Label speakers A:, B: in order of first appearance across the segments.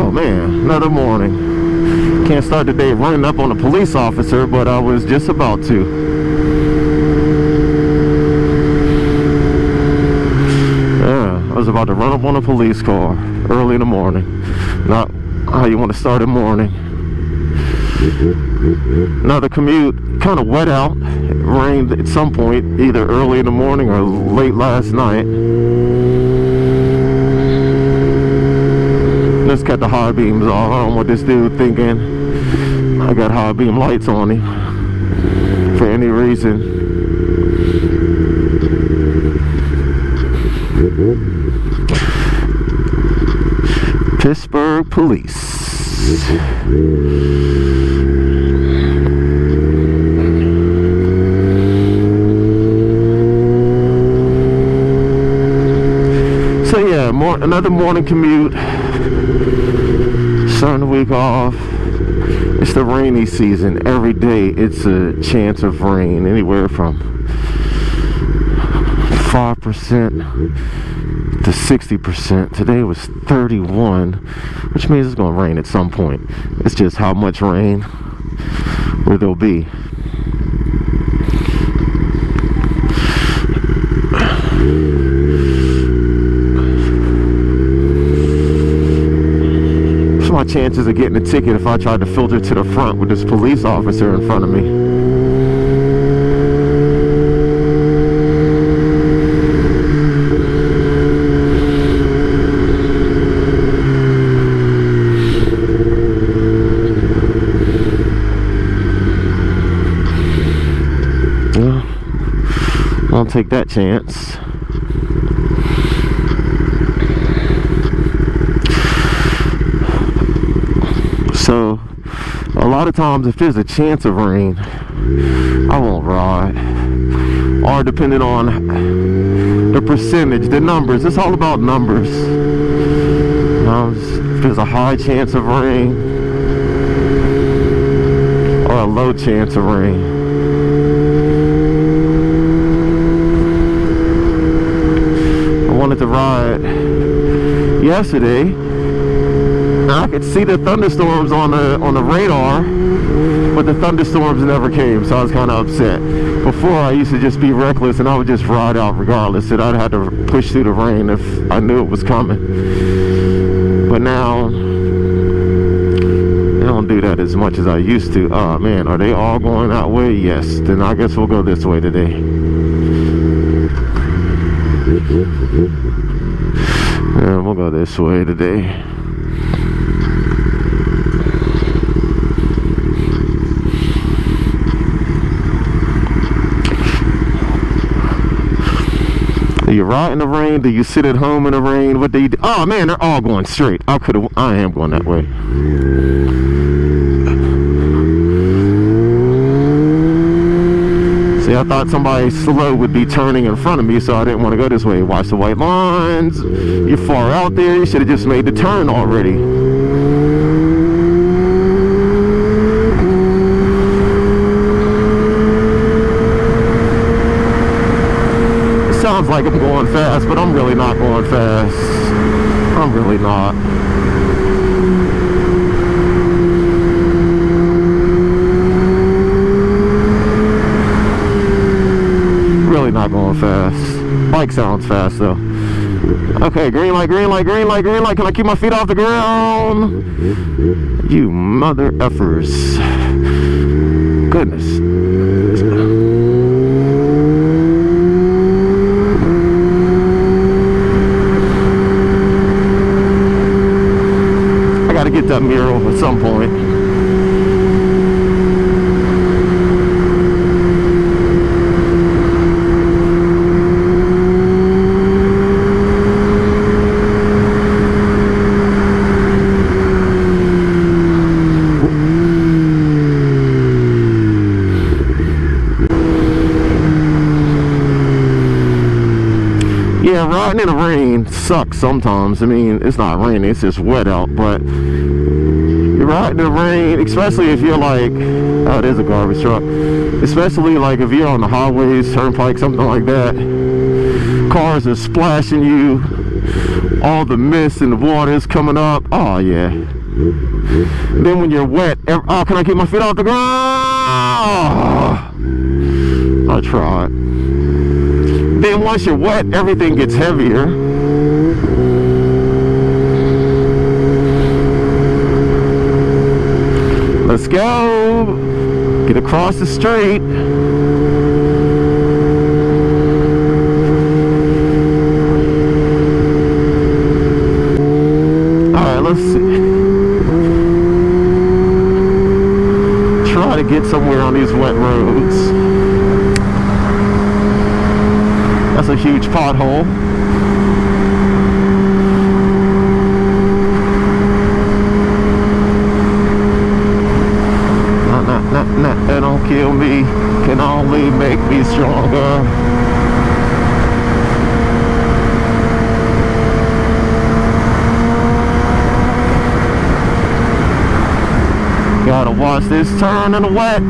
A: Oh man, another morning. Can't start the day running up on a police officer, but I was just about to. Yeah, I was about to run up on a police car early in the morning. Not how you want to start a morning. Now the commute kind of wet out. It rained at some point, either early in the morning or late last night. Let's cut the high beams off. I don't want this dude thinking I got high beam lights on him for any reason. Pittsburgh police. So yeah, another morning commute. Starting the week off. It's the rainy season. Every day it's a chance of rain, anywhere from 5% to 60%. Today was 31, which means it's going to rain at some point. It's just how much rain where there'll be. What's my chances of getting a ticket if I tried to filter to the front with this police officer in front of me? I'll take that chance. So, a lot of times if there's a chance of rain, I won't ride. Or depending on the percentage, the numbers, it's all about numbers. If there's a high chance of rain or a low chance of rain. I wanted to ride yesterday, and I could see the thunderstorms on the radar, but the thunderstorms never came, so I was kind of upset. Before, I used to just be reckless and I would just ride out regardless, and I'd have to push through the rain if I knew it was coming. But now I don't do that as much as I used to. Oh man, are they all going that way? Yes, then I guess we'll go this way today. Yeah, we'll go this way today. Do you ride in the rain? Do you sit at home in the rain? What do you do? Oh man, they're all going straight. I am going that way. See, I thought somebody slow would be turning in front of me, so I didn't want to go this way. Watch the white lines. You're far out there. You should have just made the turn already. Sounds like I'm going fast, but I'm really not going fast. I'm really not. Really not going fast. Bike sounds fast though. Okay, green light, green light, green light, green light. Can I keep my feet off the ground? You mother effers. Goodness. Get that mural at some point. Yeah, riding in the rain sucks sometimes. I mean, it's not raining, it's just wet out, but you're riding in the rain, especially if you're like, oh, there's a garbage truck. Especially like if you're on the highways, turnpike, something like that. Cars are splashing you all the mist and the water is coming up. Oh yeah. Then when you're wet, oh, can I keep my feet off the ground? Oh, I tried. Then once you're wet, everything gets heavier. Let's go. Get across the street. Alright, let's see. Try to get somewhere on these wet roads. That's a huge pothole. That don't kill me, can only make me stronger. Gotta watch this turn in the wet.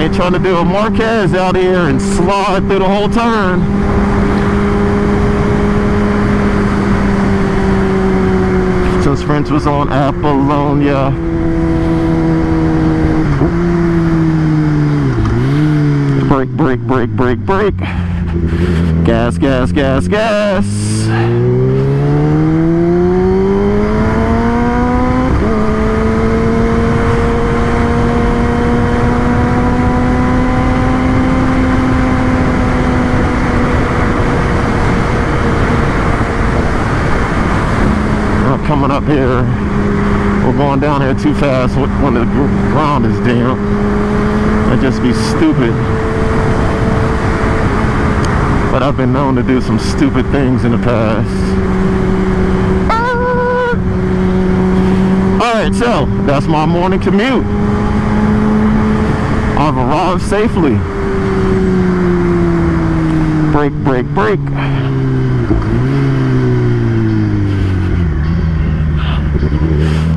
A: Ain't trying to do a Marquez out here and slide through the whole turn. Since French was on Apollonia. Brake, brake, brake, brake, brake. Gas, gas, gas, gas. Coming up here, we're going down here too fast when the ground is damp. That'd just be stupid. But I've been known to do some stupid things in the past. Alright, so that's my morning commute. I've arrived safely. Brake, brake, brake.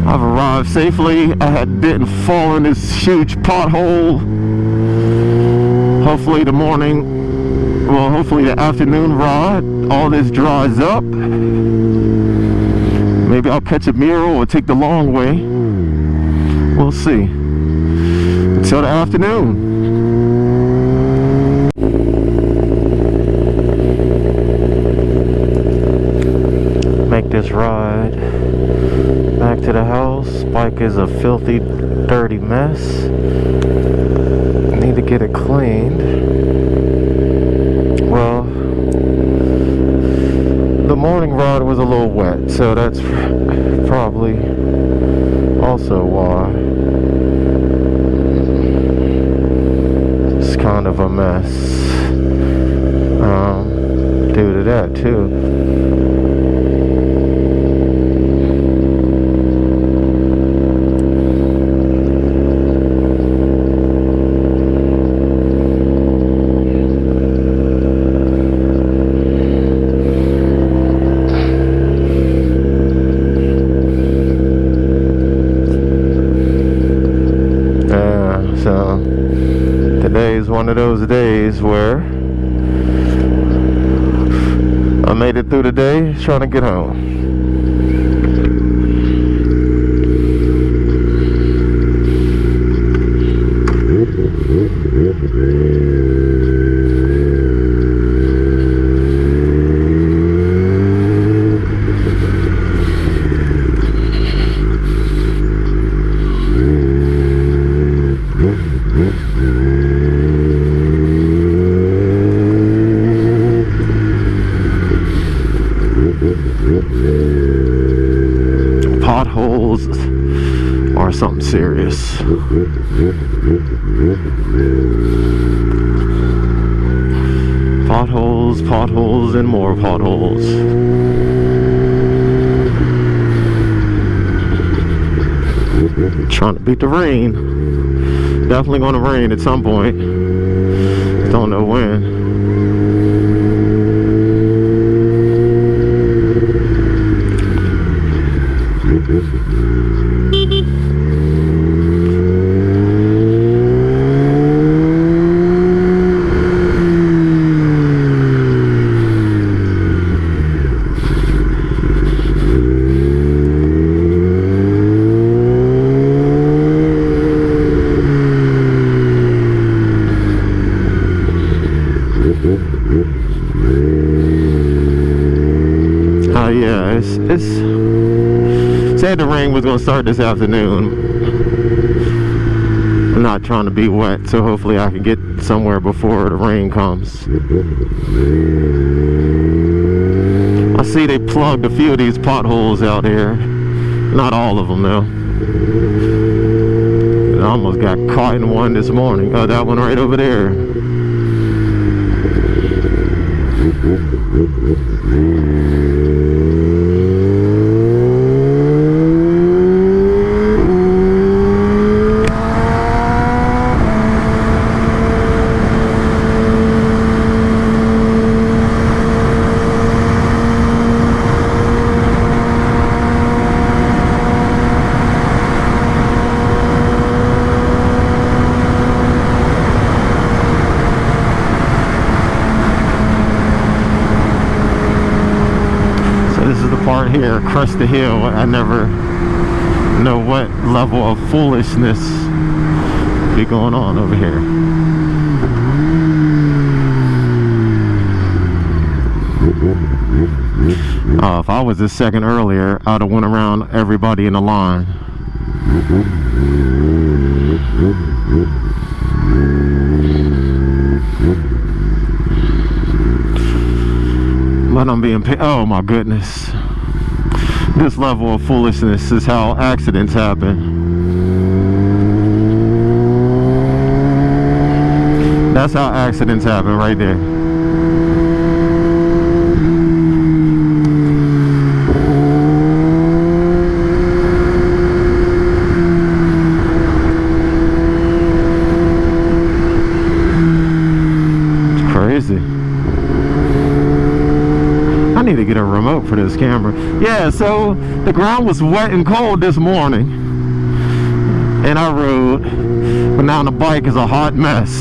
A: I've arrived safely. I didn't fall in this huge pothole. Hopefully the morning, well, hopefully the afternoon ride, all this dries up. Maybe I'll catch a mirror or take the long way. We'll see. Until the afternoon. Make this ride back to the house. Bike is a filthy, dirty mess. Need to get it cleaned. Well, the morning ride was a little wet, so that's probably also why. It's kind of a mess. Due to that too. So today is one of those days where I made it through the day trying to get home. Potholes are something serious. Potholes, potholes, and more potholes. Trying to beat the rain. Definitely going to rain at some point. Don't know when. it's said the rain was gonna start this afternoon. I'm not trying to be wet, so hopefully I can get somewhere before the rain comes. I see they plugged a few of these potholes out here. Not all of them though. I almost got caught in one this morning. Oh, that one right over there. Here, crest the hill. I never know what level of foolishness be going on over here. If I was a second earlier, I'd have went around everybody in the line. But I'm being oh my goodness. This level of foolishness is how accidents happen. That's how accidents happen right there. It's crazy. I need to get a remote for this camera. Yeah, so the ground was wet and cold this morning and I rode, but now the bike is a hot mess.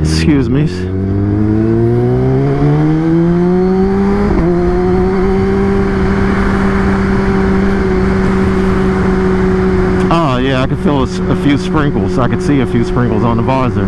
A: Excuse me. I could feel a few sprinkles. I could see a few sprinkles on the visor.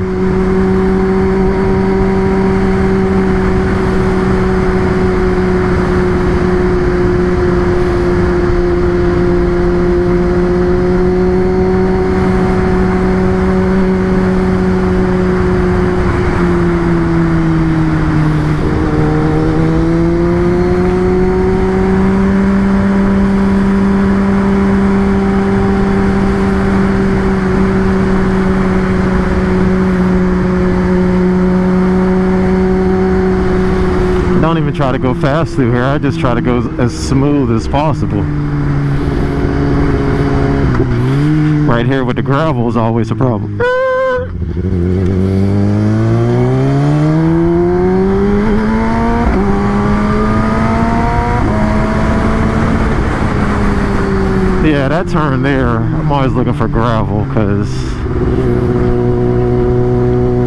A: Don't even try to go fast through here. I just try to go as smooth as possible. Right here with the gravel is always a problem. Yeah, that turn there, I'm always looking for gravel because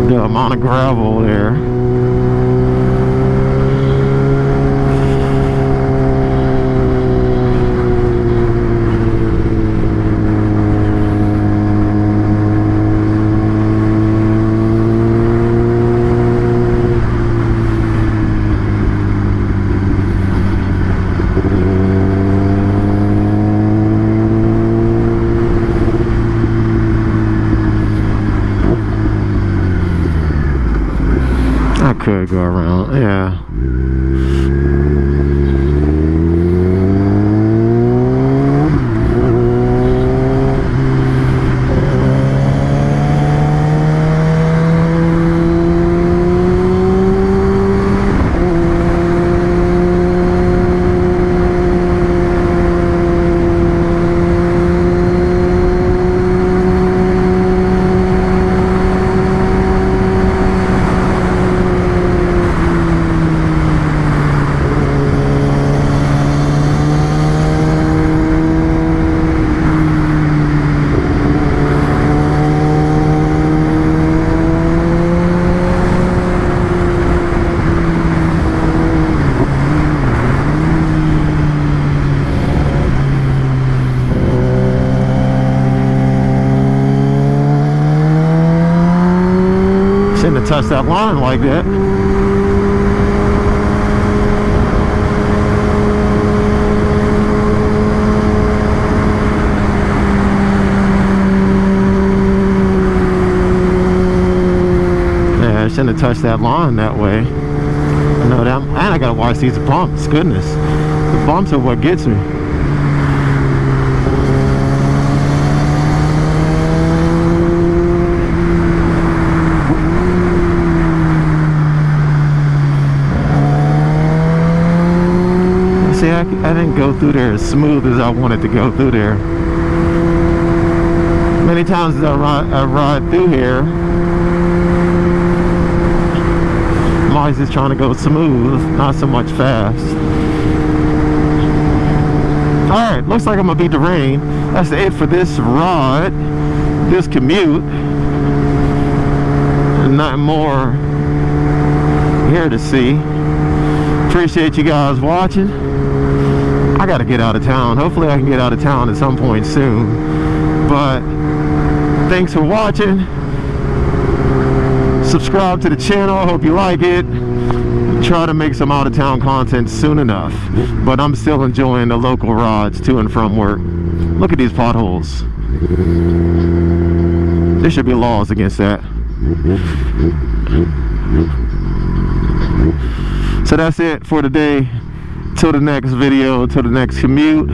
A: the amount of gravel there. Could go around, yeah. touch that line like that. Yeah, I shouldn't have touched that line that way. I know that, and I gotta watch these bumps. Goodness, the bumps are what gets me. See, I didn't go through there as smooth as I wanted to go through there. Many times as I ride through here, I'm always just trying to go smooth, not so much fast. Alright, looks like I'm going to beat the rain. That's it for this ride, this commute. Nothing more here to see. Appreciate you guys watching. I gotta get out of town. Hopefully I can get out of town at some point soon. But thanks for watching. Subscribe to the channel. I hope you like it. Try to make some out of town content soon enough. But I'm still enjoying the local rides to and from work. Look at these potholes. There should be laws against that. So that's it for today. Till the next video, till the next commute.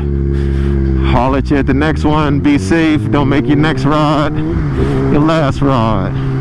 A: Holler at you at the next one. Be safe. Don't make your next ride your last ride.